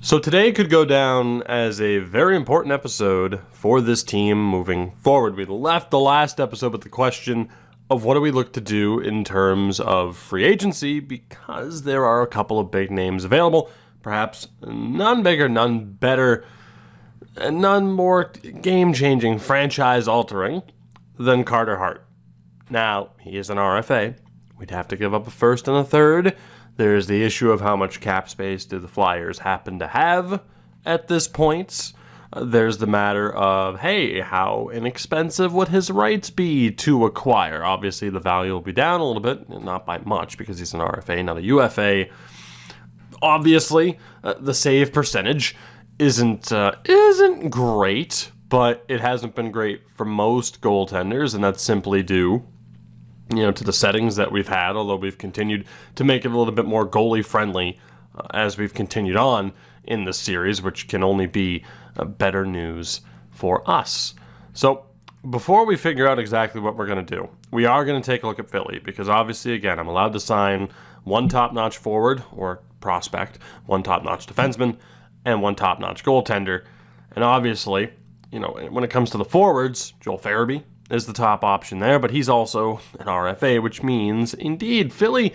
So today could go down as a very important episode for this team moving forward. We left the last episode with the question of what do we look to do in terms of free agency, because there are a couple of big names available, perhaps none bigger, none better, and none more game-changing, franchise-altering than Carter Haht. Now, he is an RFA. We'd have to give up a first and a third. There's the issue of how much cap space do the Flyers happen to have at this point. There's the matter of, hey, how inexpensive would his rights be to acquire? Obviously, the value will be down a little bit, not by much because he's an RFA, not a UFA. Obviously, the save percentage isn't great, but it hasn't been great for most goaltenders, and that's simply due to the settings that we've had, although we've continued to make it a little bit more goalie-friendly as we've continued on in this series, which can only be better news for us. So before we figure out exactly what we're going to do, we are going to take a look at Philly, because obviously, again, I'm allowed to sign one top-notch forward or prospect, one top-notch defenseman, and one top-notch goaltender. And obviously, when it comes to the forwards, Joel Farabee is the top option there, but he's also an RFA, which means, indeed, Philly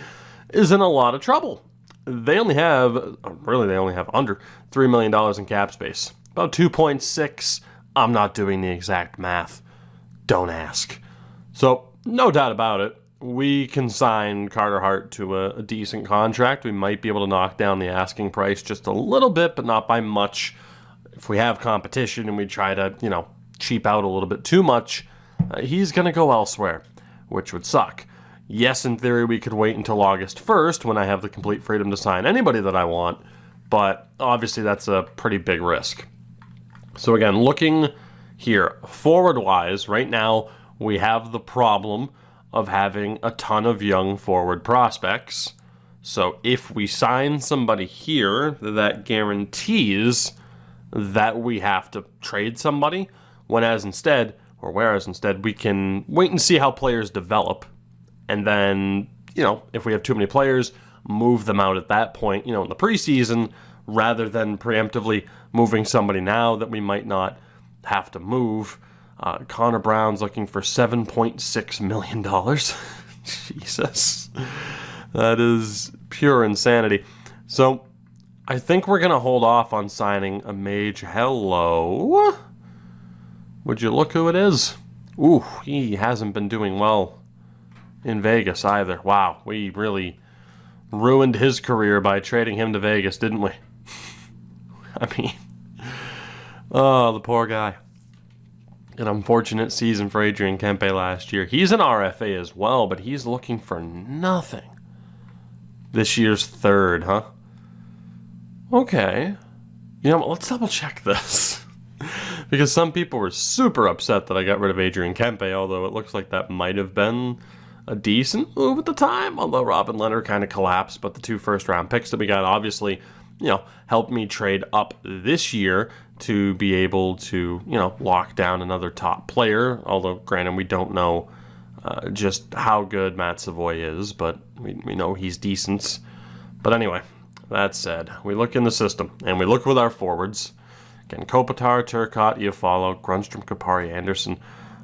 is in a lot of trouble. They only have under $3 million in cap space. About 2.6. I'm not doing the exact math. Don't ask. So, no doubt about it, we can sign Carter Haht to a decent contract. We might be able to knock down the asking price just a little bit, but not by much. If we have competition and we try to, cheap out a little bit too much, he's going to go elsewhere, which would suck. Yes, in theory, we could wait until August 1st when I have the complete freedom to sign anybody that I want, but obviously that's a pretty big risk. So again, looking here, forward-wise, right now we have the problem of having a ton of young forward prospects. So if we sign somebody here, that guarantees that we have to trade somebody, whereas instead we can wait and see how players develop. And then, if we have too many players, move them out at that point, in the preseason, rather than preemptively moving somebody now that we might not have to move. Connor Brown's looking for $7.6 million. Jesus. That is pure insanity. So, I think we're going to hold off on signing a mage. Hello? Would you look who it is? Ooh, he hasn't been doing well in Vegas either. Wow, we really ruined his career by trading him to Vegas, didn't we? Oh, the poor guy. An unfortunate season for Adrian Kempe last year. He's an RFA as well, but he's looking for nothing. This year's third, huh? Okay. Let's double check this. Because some people were super upset that I got rid of Adrian Kempe, although it looks like that might have been a decent move at the time, although Robin Leonard kind of collapsed, but the 2 first-round picks that we got obviously, helped me trade up this year to be able to, lock down another top player, although, granted, we don't know just how good Matt Savoy is, but we know he's decent. But anyway, that said, we look in the system, and we look with our forwards. Again, Kopitar, Turcotte, Iafallo, Grundstrom, Kapari, Anderson,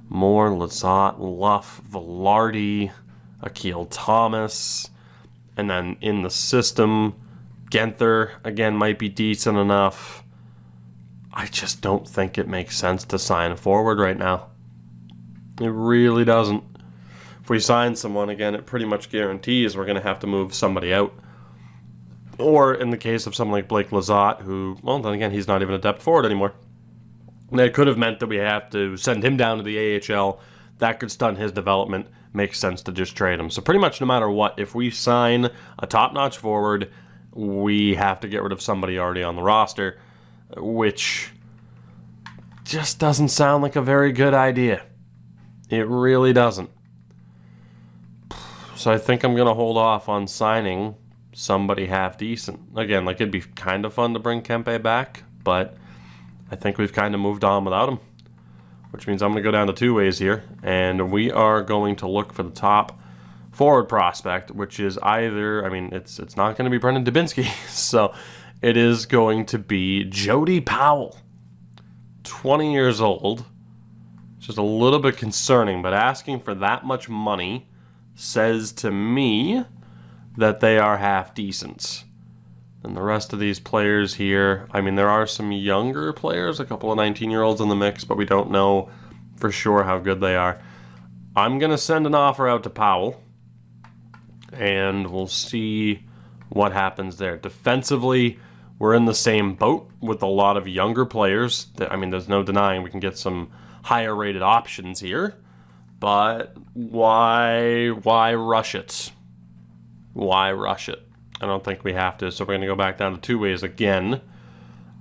Moore, Lizotte, Luff, Velarde, Akil Thomas. And then in the system, Genther, again, might be decent enough. I just don't think it makes sense to sign a forward right now. It really doesn't. If we sign someone, again, it pretty much guarantees we're going to have to move somebody out. Or in the case of someone like Blake Lizotte, who, well, then again, he's not even a depth forward anymore. That could have meant that we have to send him down to the AHL. That could stunt his development. Makes sense to just trade him. So pretty much no matter what, if we sign a top-notch forward, we have to get rid of somebody already on the roster, which just doesn't sound like a very good idea. It really doesn't. So I think I'm going to hold off on signing somebody half decent. Again, it'd be kind of fun to bring Kempe back, but I think we've kind of moved on without him, which means I'm going to go down to 2 ways here, and we are going to look for the top forward prospect, which is either, it's not going to be Brendan Dubinsky, so it is going to be Jody Powell. 20 years old. Just a little bit concerning, but asking for that much money says to me that they are half decent. And the rest of these players here, I mean, there are some younger players, a couple of 19-year-olds in the mix, but we don't know for sure how good they are. I'm going to send an offer out to Powell, and we'll see what happens there. Defensively, we're in the same boat with a lot of younger players. I mean, there's no denying we can get some higher-rated options here, but why rush it? Why rush it? I don't think we have to, so we're going to go back down to two ways again,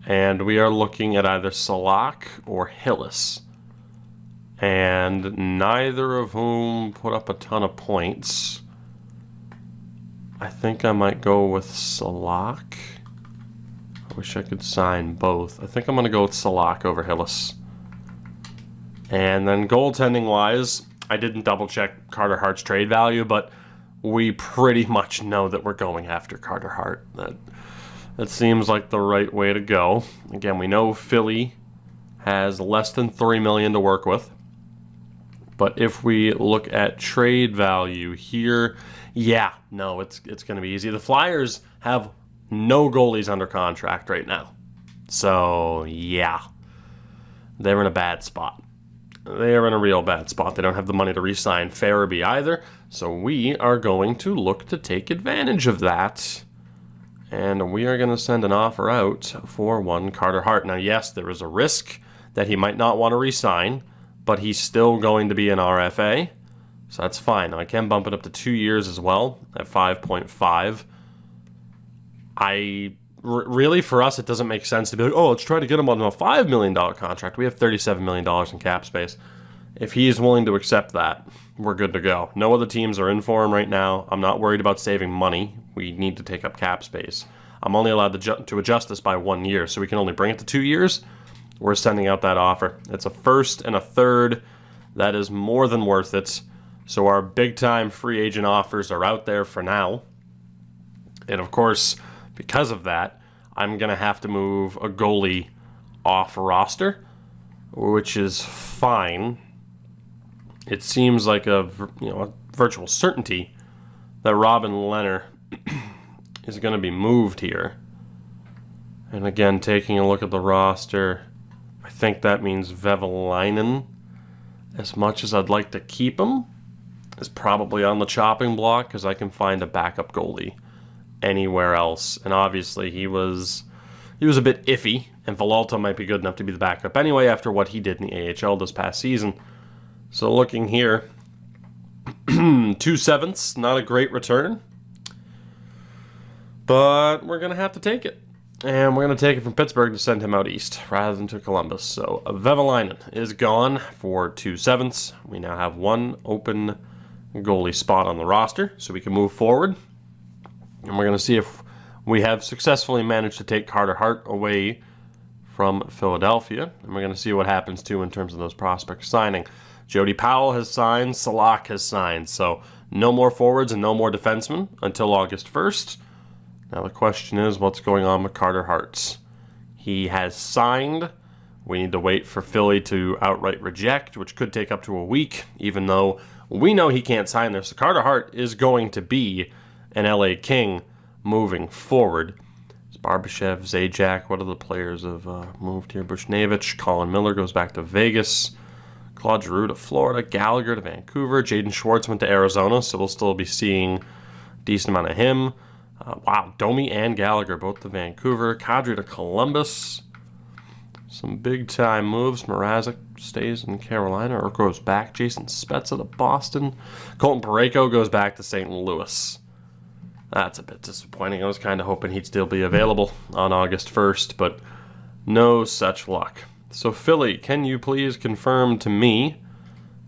and we are looking at either Salak or Hillis, and neither of whom put up a ton of points. I think I might go with Salak. I wish I could sign both. I think I'm going to go with Salak over Hillis. And then goaltending-wise, I didn't double-check Carter Hart's trade value, but we pretty much know that we're going after Carter Hart. That seems like the right way to go. Again, we know Philly has less than $3 million to work with. But if we look at trade value here, yeah, no, it's going to be easy. The Flyers have no goalies under contract right now. So, yeah, they're in a bad spot. They are in a real bad spot. They don't have the money to re-sign Farabee either. So we are going to look to take advantage of that. And we are going to send an offer out for one Carter Hart. Now, yes, there is a risk that he might not want to re-sign, but he's still going to be an RFA. So that's fine. Now, I can bump it up to 2 years as well at 5.5. Really, for us, it doesn't make sense to be like, oh, let's try to get him on a $5 million contract. We have $37 million in cap space. If he's willing to accept that, we're good to go. No other teams are in for him right now. I'm not worried about saving money. We need to take up cap space. I'm only allowed to adjust this by 1 year, so we can only bring it to 2 years. We're sending out that offer. It's a first and a third. That is more than worth it. So our big-time free agent offers are out there for now. And, of course, because of that, I'm going to have to move a goalie off roster, which is fine. It seems like a virtual certainty that Robin Lehner is going to be moved here. And again, taking a look at the roster, I think that means Vevalainen, as much as I'd like to keep him, is probably on the chopping block because I can find a backup goalie anywhere else. And obviously he was a bit iffy, and Villalta might be good enough to be the backup anyway after what he did in the AHL this past season. So looking here, 2/7, not a great return, but we're going to have to take it. And we're going to take it from Pittsburgh to send him out east rather than to Columbus. So Vevalainen is gone for 2/7. We now have one open goalie spot on the roster, so we can move forward. And we're going to see if we have successfully managed to take Carter Hart away from Philadelphia. And we're going to see what happens, too, in terms of those prospects signing. Jody Powell has signed. Salak has signed. So no more forwards and no more defensemen until August 1st. Now the question is, what's going on with Carter Hart? He has signed. We need to wait for Philly to outright reject, which could take up to a week, even though we know he can't sign there. So Carter Hart is going to be an LA King moving forward. It's Barbashev, Zajac, what other players have moved here? Bushnevich, Colin Miller goes back to Vegas, Claude Giroux to Florida, Gallagher to Vancouver, Jaden Schwartz went to Arizona, so we'll still be seeing a decent amount of him. Wow, Domi and Gallagher both to Vancouver, Kadri to Columbus. Some big-time moves. Mrazek stays in Carolina or goes back. Jason Spezza to Boston. Colton Parayko goes back to St. Louis. That's a bit disappointing. I was kind of hoping he'd still be available on August 1st, but no such luck. So, Philly, can you please confirm to me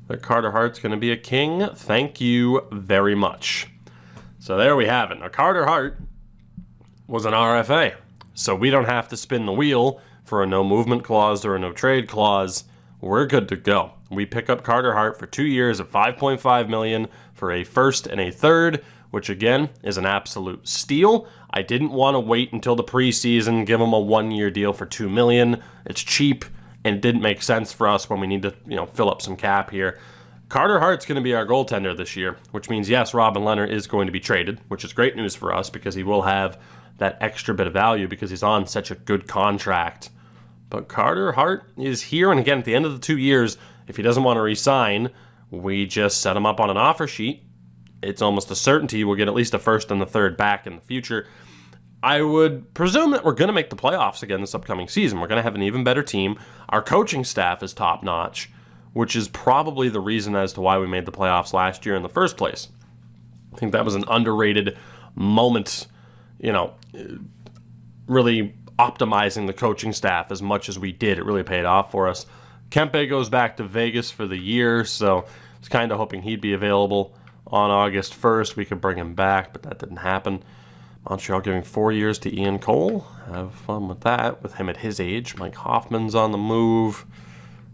that Carter Hart's going to be a King? Thank you very much. So there we have it. Now, Carter Hart was an RFA, so we don't have to spin the wheel for a no movement clause or a no trade clause. We're good to go. We pick up Carter Hart for 2 years at $5.5 million for a first and a third, which again is an absolute steal. I didn't want to wait until the preseason, give him a 1-year deal for $2 million. It's cheap, and it didn't make sense for us when we need to, fill up some cap here. Carter Hart's going to be our goaltender this year, which means, yes, Robin Lehner is going to be traded, which is great news for us because he will have that extra bit of value because he's on such a good contract. But Carter Hart is here, and again, at the end of the 2 years, if he doesn't want to re-sign, we just set him up on an offer sheet. It's almost a certainty we'll get at least a first and a third back in the future. I would presume that we're going to make the playoffs again this upcoming season. We're going to have an even better team. Our coaching staff is top-notch, which is probably the reason as to why we made the playoffs last year in the first place. I think that was an underrated moment, really optimizing the coaching staff as much as we did. It really paid off for us. Kempe goes back to Vegas for the year, so I was kind of hoping he'd be available on August 1st. We could bring him back, but that didn't happen. Montreal giving 4 years to Ian Cole. Have fun with that, with him at his age. Mike Hoffman's on the move.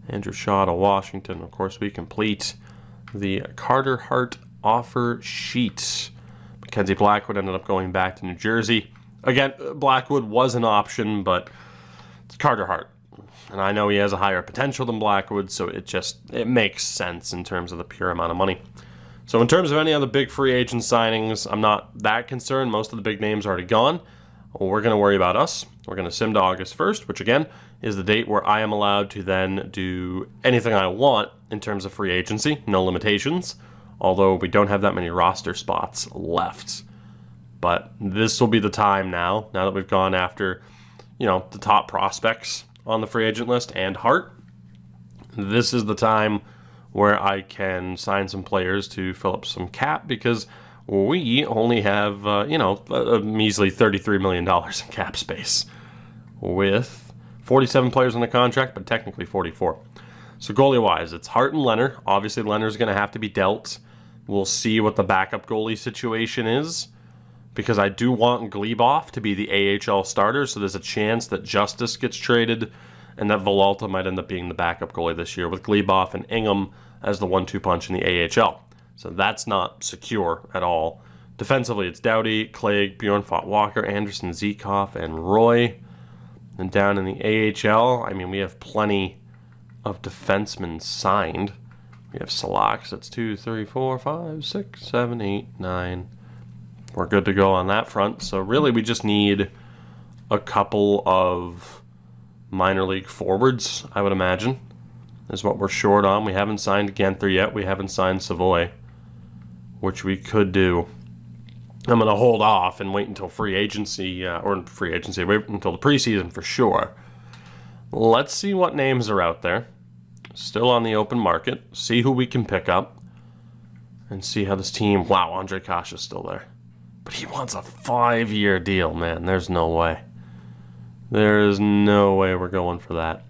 Andrew Shaw to Washington. Of course, we complete the Carter Hart offer sheet. Mackenzie Blackwood ended up going back to New Jersey. Again, Blackwood was an option, but it's Carter Hart. And I know he has a higher potential than Blackwood, so it makes sense in terms of the pure amount of money. So in terms of any other big free agent signings, I'm not that concerned. Most of the big names are already gone. We're going to worry about us. We're going to sim to August 1st, which again is the date where I am allowed to then do anything I want in terms of free agency. No limitations, although we don't have that many roster spots left. But this will be the time now that we've gone after, the top prospects on the free agent list and Hart. This is the time where I can sign some players to fill up some cap because we only have, a measly $33 million in cap space with 47 players on the contract, but technically 44. So goalie-wise, it's Hart and Lehner. Obviously, Lehner's going to have to be dealt. We'll see what the backup goalie situation is because I do want Glebov to be the AHL starter, so there's a chance that Justice gets traded and that Villalta might end up being the backup goalie this year with Glebov and Ingham as the 1-2 punch in the AHL. So that's not secure at all. Defensively, it's Doughty, Clegg, Bjorn Walker, Anderson, Zekov, and Roy. And down in the AHL, we have plenty of defensemen signed. We have Salak, so that's 2, 3, 4, 5, 6, 7, 8, 9. We're good to go on that front. So really, we just need a couple of minor league forwards, I would imagine, is what we're short on. We haven't signed Genther yet. We haven't signed Savoy, which we could do. I'm going to hold off and wait until wait until the preseason for sure. Let's see what names are out there. Still on the open market. See who we can pick up. And see how this team... Wow, Andre Kasha's still there. But he wants a 5-year deal, man. There's no way. There is no way we're going for that.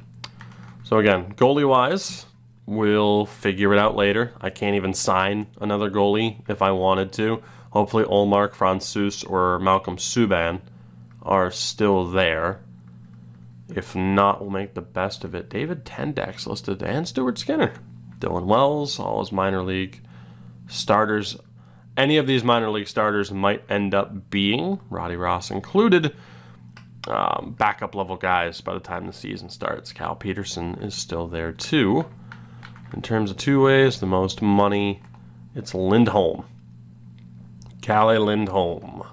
So again, goalie-wise, we'll figure it out later. I can't even sign another goalie if I wanted to. Hopefully Olmark, Francouz, or Malcolm Subban are still there. If not, we'll make the best of it. David Tendek's listed, and Stuart Skinner. Dylan Wells, all his minor league starters. Any of these minor league starters might end up being, Roddy Ross included, backup level guys by the time the season starts. Cal Peterson is still there too. In terms of two ways, the most money, it's Lindholm. Calle Lindholm.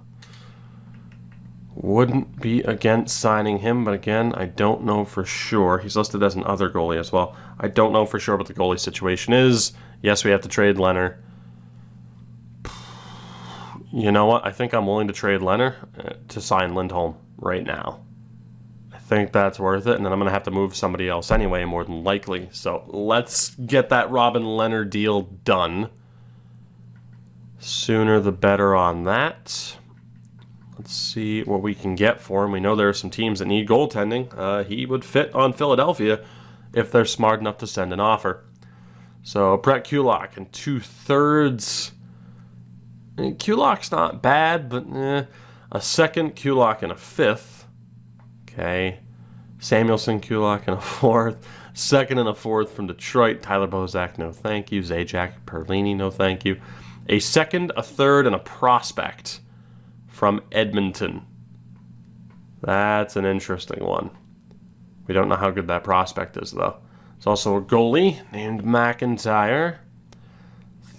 Wouldn't be against signing him, but again, I don't know for sure. He's listed as an other goalie as well. I don't know for sure what the goalie situation is. Yes, we have to trade Lehner. You know what? I think I'm willing to trade Lehner to sign Lindholm right now. I think that's worth it, and then I'm going to have to move somebody else anyway, more than likely. So let's get that Robin Lehner deal done. Sooner the better on that. Let's see what we can get for him. We know there are some teams that need goaltending. He would fit on Philadelphia if they're smart enough to send an offer. So Brett Kulak in 2/3. Kulak's not bad, but a second, Kulak in a 5th. Okay. Samuelson, Kulak in a 4th. Second and a 4th from Detroit. Tyler Bozak, no thank you. Zajac Perlini, no thank you. A second, a third, and a prospect from Edmonton. That's an interesting one. We don't know how good that prospect is, though. It's also a goalie named McIntyre.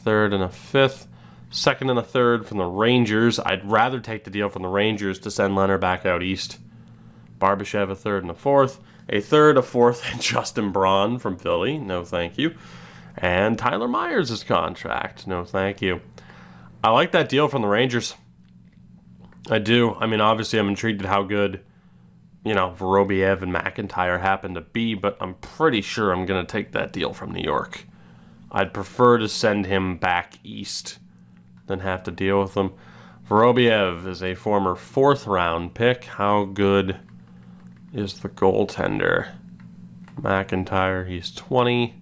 Third and a fifth. Second and a third from the Rangers. I'd rather take the deal from the Rangers to send Leonard back out east. Barbashev a third and a fourth. A third, a fourth, and Justin Braun from Philly. No thank you. And Tyler Myers' contract. No thank you. I like that deal from the Rangers. I do. I mean, obviously I'm intrigued at how good, Vorobiev and McIntyre happen to be, but I'm pretty sure I'm going to take that deal from New York. I'd prefer to send him back east than have to deal with him. Vorobiev is a former 4th-round pick. How good is the goaltender? McIntyre, he's 20.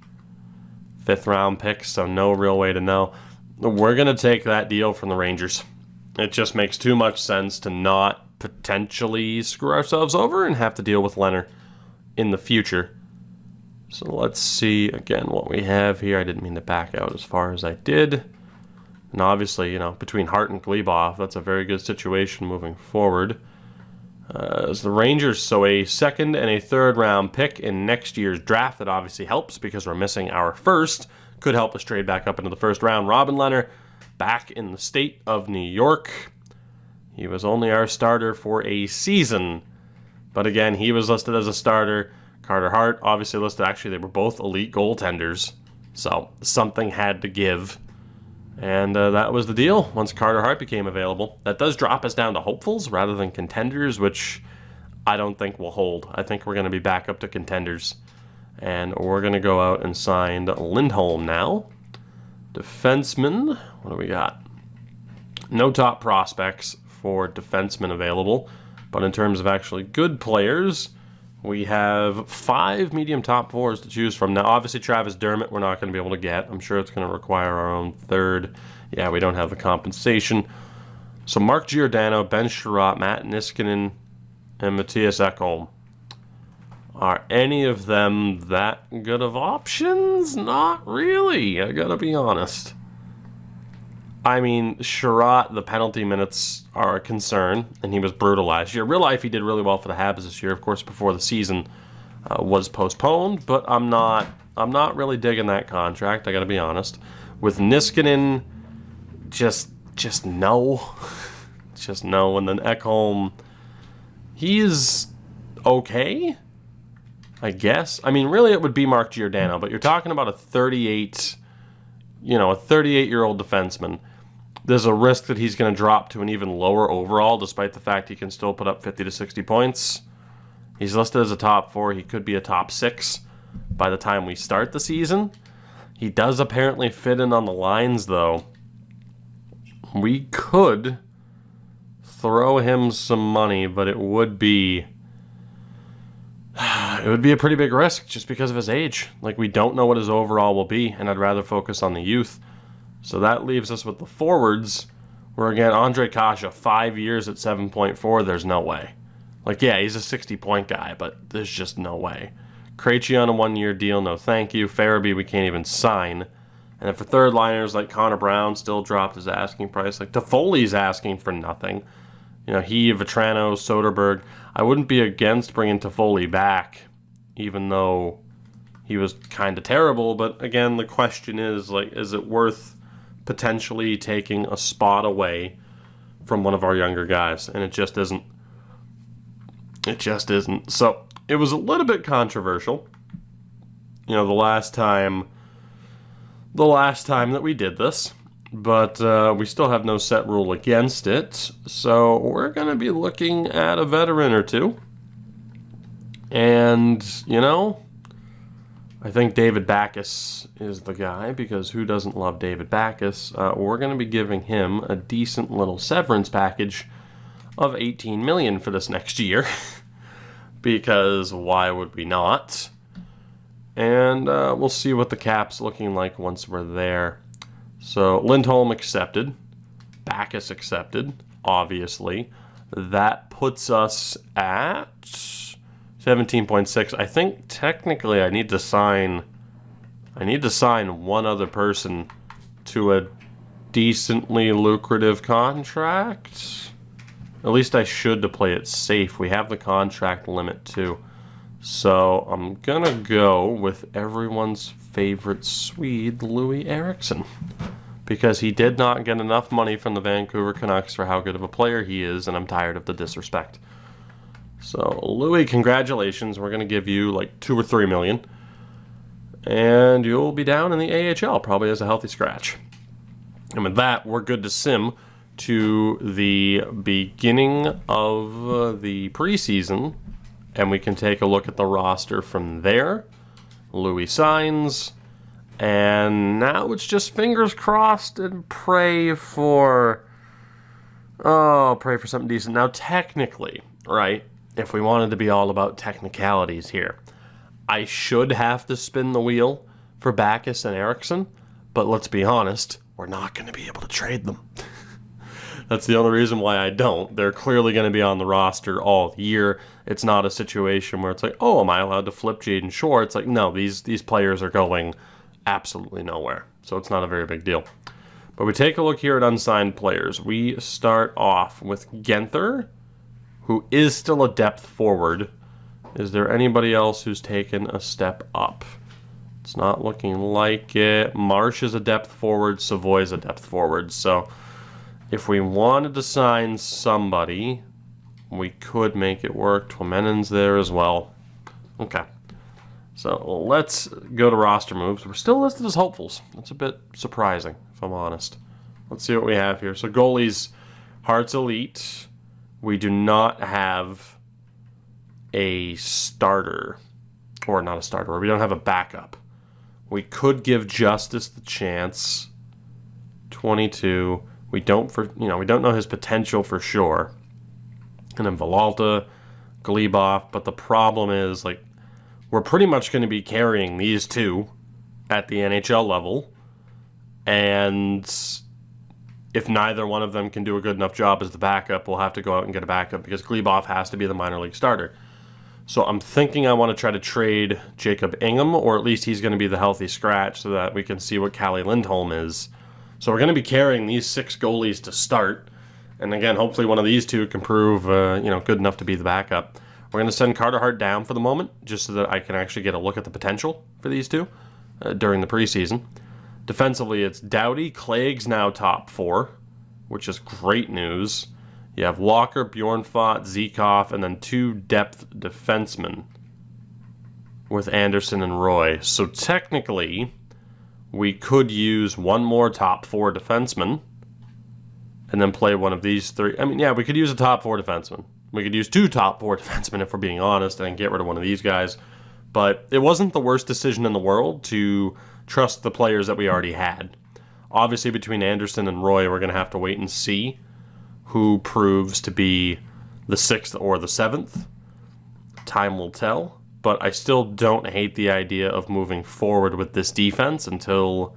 5th-round pick, so no real way to know. We're going to take that deal from the Rangers. It just makes too much sense to not potentially screw ourselves over and have to deal with Leonard in the future. So let's see again what we have here. I didn't mean to back out as far as I did. And obviously, between Haht and Glebov, that's a very good situation moving forward. As the Rangers, so a 2nd and a 3rd-round pick in next year's draft. That obviously helps because we're missing our 1st. Could help us trade back up into the 1st round. Robin Leonard back in the state of New York. He was only our starter for a season. But again, he was listed as a starter. Carter Hart obviously listed. Actually, they were both elite goaltenders. So something had to give. And that was the deal once Carter Hart became available. That does drop us down to hopefuls rather than contenders, which I don't think will hold. I think we're going to be back up to contenders. And we're going to go out and sign Lindholm now. Defenseman, what do we got? No top prospects for defensemen available. But in terms of actually good players, we have 5 medium top 4s to choose from. Now, obviously, Travis Dermott we're not going to be able to get. I'm sure it's going to require our own 3rd. Yeah, we don't have the compensation. So Mark Giordano, Ben Sherratt, Matt Niskanen, and Matthias Ekholm. Are any of them that good of options? Not really, I gotta be honest. I mean, Sherratt, the penalty minutes are a concern, and he was brutal last year. Real life, he did really well for the Habs this year, of course, before the season was postponed, but I'm not really digging that contract, I gotta be honest. With Niskanen, just no. Just no, and then Ekholm, he's okay, I guess. I mean, really, it would be Mark Giordano, but you're talking about a 38-year-old defenseman. There's a risk that he's going to drop to an even lower overall, despite the fact he can still put up 50 to 60 points. He's listed as a top 4. He could be a top 6 by the time we start the season. He does apparently fit in on the lines, though. We could throw him some money, but it would be a pretty big risk just because of his age. Like, we don't know what his overall will be, and I'd rather focus on the youth. So that leaves us with the forwards, where, again, Andre Kasha, 5 years at 7.4, there's no way. Like, yeah, he's a 60-point guy, but there's just no way. Krejci on a 1-year deal, no thank you. Farabee, we can't even sign. And then for third-liners, like Connor Brown still dropped his asking price. Like, Toffoli's asking for nothing. He, Vetrano, Soderberg. I wouldn't be against bringing Toffoli back, even though he was kind of terrible. But again, the question is, is it worth potentially taking a spot away from one of our younger guys? And it just isn't. It just isn't. So it was a little bit controversial. The last time that we did this. But we still have no set rule against it. So we're going to be looking at a veteran or two. And, I think David Backes is the guy, because who doesn't love David Backes? We're going to be giving him a decent little severance package of $18 million for this next year. Because why would we not? And we'll see what the cap's looking like once we're there. So Lindholm accepted, Backes accepted, obviously. That puts us at 17.6. I think technically I need to sign one other person to a decently lucrative contract. At least I should to play it safe. We have the contract limit too. So I'm gonna go with everyone's favorite Swede, Louis Eriksson. Because he did not get enough money from the Vancouver Canucks for how good of a player he is, and I'm tired of the disrespect. So, Louis, congratulations. We're going to give you like $2 or $3 million. And you'll be down in the AHL, probably as a healthy scratch. And with that, we're good to sim to the beginning of the preseason. And we can take a look at the roster from there. Louis signs. And now it's just fingers crossed and pray for something decent. Now, technically, right, if we wanted to be all about technicalities here, I should have to spin the wheel for Backes and Eriksson, but let's be honest, we're not going to be able to trade them. That's the only reason why I don't. They're clearly going to be on the roster all year. It's not a situation where it's like, oh, am I allowed to flip Jaden Shore? It's like, no, these players are going absolutely nowhere. So it's not a very big deal. But we take a look here at unsigned players. We start off with Genther, who is still a depth forward. Is there anybody else who's taken a step up? It's not looking like it. Marsh is a depth forward. Savoy is a depth forward. So if we wanted to sign somebody, we could make it work. Twomenen's there as well. Okay. So let's go to roster moves. We're still listed as hopefuls. That's a bit surprising, if I'm honest. Let's see what we have here. So goalies, Hart's elite. We do not have a starter. Or not a starter. We don't have a backup. We could give Justice the chance. 22. We don't know his potential for sure. And then Villalta, Glebov. But the problem is, like, we're pretty much going to be carrying these two at the NHL level. And if neither one of them can do a good enough job as the backup, we'll have to go out and get a backup because Glebov has to be the minor league starter. So I'm thinking I want to try to trade Jacob Ingham, or at least he's going to be the healthy scratch so that we can see what Calle Lindholm is. So we're going to be carrying these 6 goalies to start. And again, hopefully one of these two can prove good enough to be the backup. We're going to send Carter Hart down for the moment, just so that I can actually get a look at the potential for these two during the preseason. Defensively, it's Doughty. Clague's now top 4, which is great news. You have Walker, Bjornfot, Zekov, and then 2 depth defensemen with Anderson and Roy. So technically, we could use one more top 4 defenseman and then play one of these 3. I mean, yeah, we could use a top 4 defenseman. We could use 2 top 4 defensemen if we're being honest and get rid of one of these guys. But it wasn't the worst decision in the world to trust the players that we already had. Obviously, between Anderson and Roy, we're going to have to wait and see who proves to be the 6th or the 7th. Time will tell. But I still don't hate the idea of moving forward with this defense until,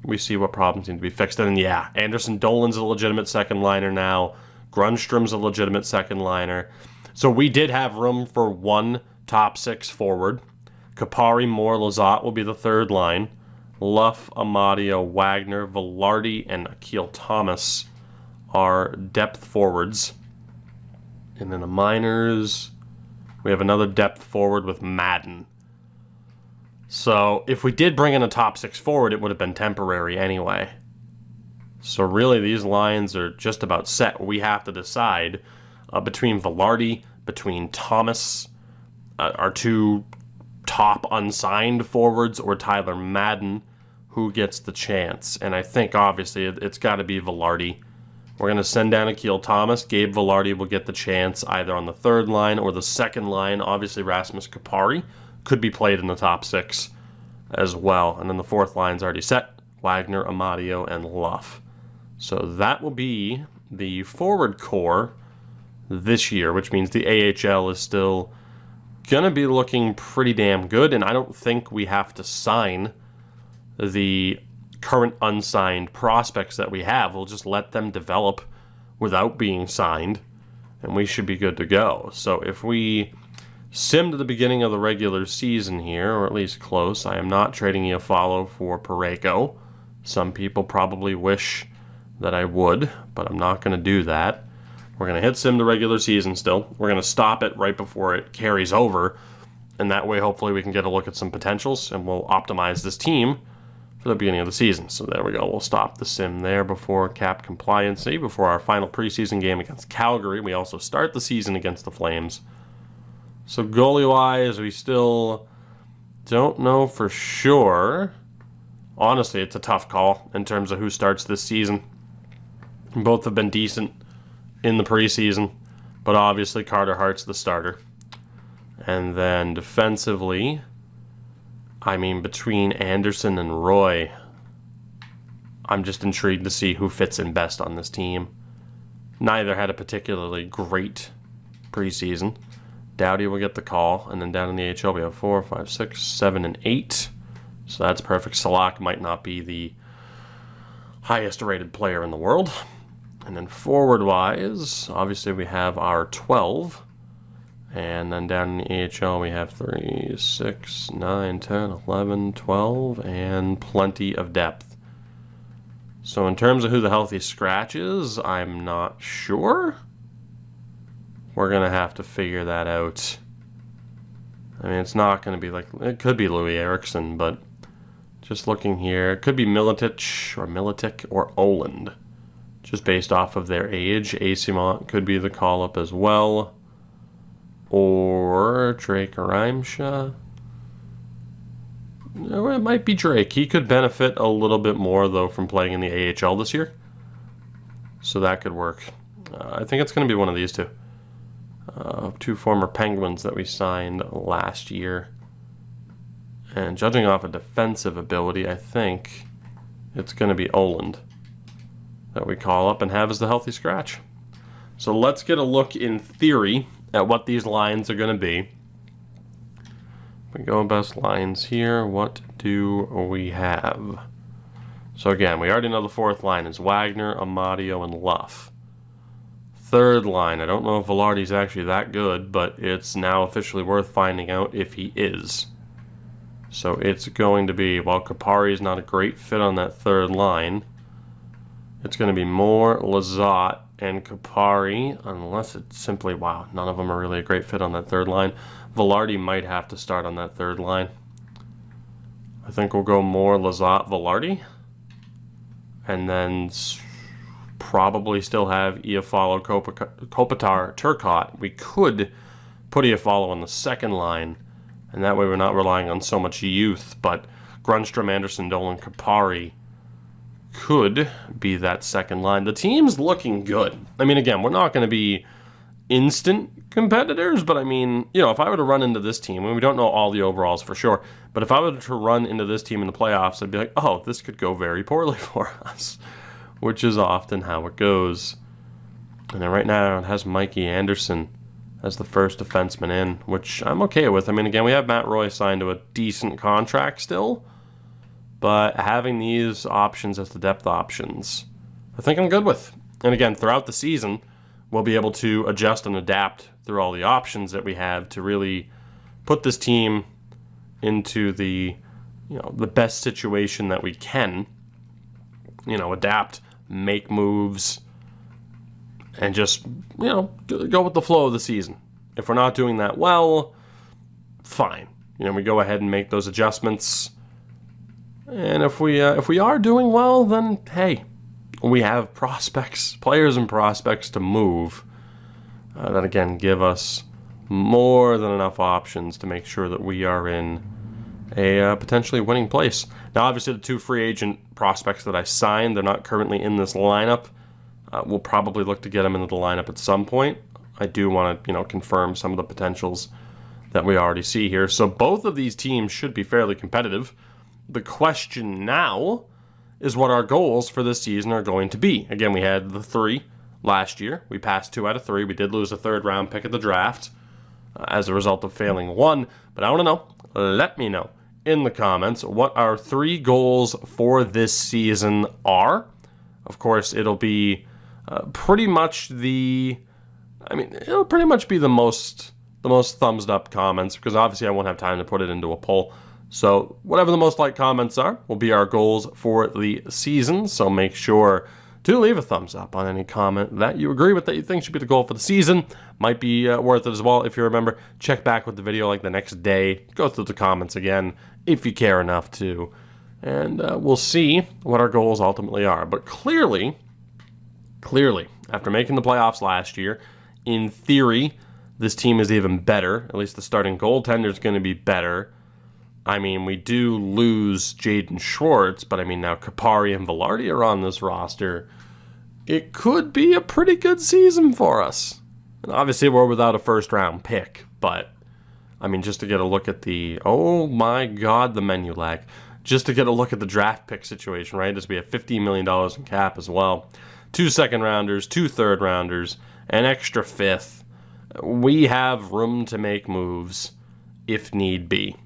we see what problems need to be fixed. And yeah, Anderson Dolan's a legitimate second liner now. Grunstrom's a legitimate second liner. So we did have room for 1 top 6 forward. Kapari, Moore, Lizotte will be the 3rd line. Luff, Amadio, Wagner, Velarde, and Akil Thomas are depth forwards. And then the minors, we have another depth forward with Madden. So if we did bring in a top 6 forward, it would have been temporary anyway. So really, these lines are just about set. We have to decide between Velarde, between Thomas, our 2 top unsigned forwards, or Tyler Madden, who gets the chance. And I think, obviously, it's got to be Velarde. We're going to send down Akil Thomas. Gabe Velarde will get the chance either on the 3rd line or the 2nd line. Obviously, Rasmus Kapari could be played in the top 6 as well. And then the 4th line's already set. Wagner, Amadio, and Luff. So that will be the forward core this year, which means the AHL is still going to be looking pretty damn good, and I don't think we have to sign the current unsigned prospects that we have. We'll just let them develop without being signed, and we should be good to go. So if we sim to the beginning of the regular season here, or at least close, I am not trading Iafallo for Parayko. Some people probably wish that I would, but I'm not going to do that. We're going to hit sim the regular season still. We're going to stop it right before it carries over. And that way, hopefully, we can get a look at some potentials, and we'll optimize this team for the beginning of the season. So there we go. We'll stop the sim there before cap compliancy, before our final preseason game against Calgary. We also start the season against the Flames. So goalie-wise, we still don't know for sure. Honestly, it's a tough call in terms of who starts this season. Both have been decent in the preseason, but obviously Carter Hart's the starter. And then defensively, I mean, between Anderson and Roy, I'm just intrigued to see who fits in best on this team. Neither had a particularly great preseason. Doughty will get the call, and then down in the AHL we have 4, 5, 6, 7, and 8. So that's perfect. Salak might not be the highest rated player in the world. And then forward-wise, obviously we have our 12. And then down in the AHL we have 3, 6, 9, 10, 11, 12, and plenty of depth. So in terms of who the healthy scratch is, I'm not sure. We're going to have to figure that out. I mean, it's not going to be like... It could be Louis Eriksson, but just looking here, it could be Miletic or Oland. Just based off of their age. Asimont could be the call-up as well. Or Drake Rimesha. Or it might be Drake. He could benefit a little bit more, though, from playing in the AHL this year. So that could work. I think it's going to be one of these two. Two former Penguins that we signed last year. And judging off of defensive ability, I think it's going to be Oland that we call up and have as the healthy scratch. So let's get a look in theory at what these lines are going to be. We go best lines here. What do we have? So again, we already know the fourth line is Wagner, Amadio, and Luff. Third line, I don't know if Velarde's actually that good, but it's now officially worth finding out if he is. So it's going to be, while Kapari's not a great fit on that third line, it's going to be Moore, Lizotte, and Kupari, unless it's simply, wow, none of them are really a great fit on that third line. Velarde might have to start on that third line. I think we'll go Moore, Lizotte, Velarde. And then probably still have Iafallo, Kopitar, Turcotte. We could put Iafallo on the second line, and that way we're not relying on so much youth, but Grundstrom, Anderson, Dolan, Kupari could be that second line. The team's looking good. I mean, again, we're not going to be instant competitors, but I mean, you know, if I were to run into this team, and we don't know all the overalls for sure, but if I were to run into this team in the playoffs, I'd be like, oh, this could go very poorly for us, which is often how it goes. And then right now it has Mikey Anderson as the first defenseman in, which I'm okay with. I mean, again, we have Matt Roy signed to a decent contract still, but having these options as the depth options, I think I'm good with. And again, throughout the season, we'll be able to adjust and adapt through all the options that we have to really put this team into the, you know, the best situation that we can. You know, adapt, make moves, and just, you know, go with the flow of the season. If we're not doing that well, fine. You know, we go ahead and make those adjustments. And if we are doing well, then hey, we have prospects, players and prospects to move that again give us more than enough options to make sure that we are in a potentially winning place. Now, obviously, the two free agent prospects that I signed, they're not currently in this lineup. We'll probably look to get them into the lineup at some point. I do want to, you know, confirm some of the potentials that we already see here. So both of these teams should be fairly competitive. The question now is what our goals for this season are going to be. Again, we had the 3 last year. We passed 2 out of 3. We did lose a third-round pick at the draft as a result of failing 1. But I want to know, let me know in the comments what our 3 goals for this season are. Of course, it'll be pretty much it'll pretty much be the most thumbs-up comments, because obviously I won't have time to put it into a poll. So whatever the most liked comments are will be our goals for the season. So make sure to leave a thumbs up on any comment that you agree with that you think should be the goal for the season. Might be worth it as well. If you remember, check back with the video like the next day. Go through the comments again if you care enough to. And we'll see what our goals ultimately are. But clearly, after making the playoffs last year, in theory, this team is even better. At least the starting goaltender is going to be better. I mean, we do lose Jaden Schwartz, but I mean, now Kapari and Velarde are on this roster. It could be a pretty good season for us. And obviously, we're without a first-round pick, but I mean, just to get a look at the, oh my God, the menu lag. Just to get a look at the draft pick situation, right? As we have $15 million in cap as well. 2 second-rounders, 2 third-rounders, an extra fifth. We have room to make moves if need be.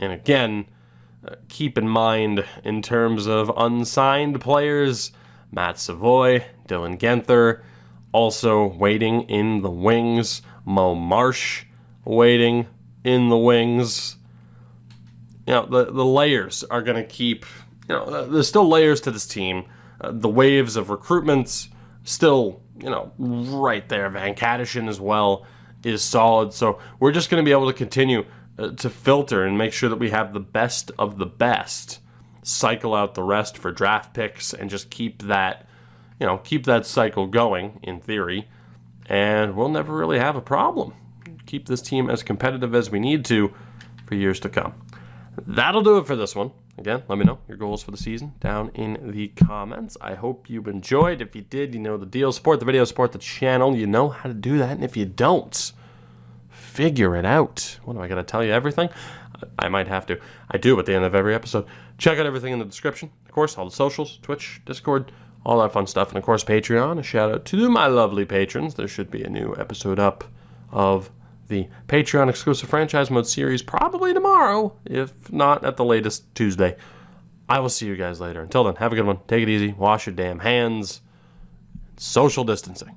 And again, keep in mind, in terms of unsigned players, Matt Savoy, Dylan Genther, also waiting in the wings. Mo Marsh waiting in the wings. You know, the layers are going to keep, you know, there's still layers to this team. The waves of recruitments still, you know, right there. Van Kadishin as well is solid. So we're just going to be able to continue to filter and make sure that we have the best of the best, cycle out the rest for draft picks, and just keep that, you know, keep that cycle going in theory, and we'll never really have a problem. Keep this team as competitive as we need to for years to come. That'll do it for this one. Again, let me know your goals for the season down in the comments. I hope you enjoyed. If you did, you know the deal. Support the video, support the channel. You know how to do that, and if you don't, figure it out. What do I got to tell you? Everything? I might have to. I do at the end of every episode. Check out everything in the description. Of course, all the socials, Twitch, Discord, all that fun stuff. And of course, Patreon. A shout out to my lovely patrons. There should be a new episode up of the Patreon exclusive franchise mode series probably tomorrow, if not at the latest Tuesday. I will see you guys later. Until then, have a good one. Take it easy. Wash your damn hands. Social distancing.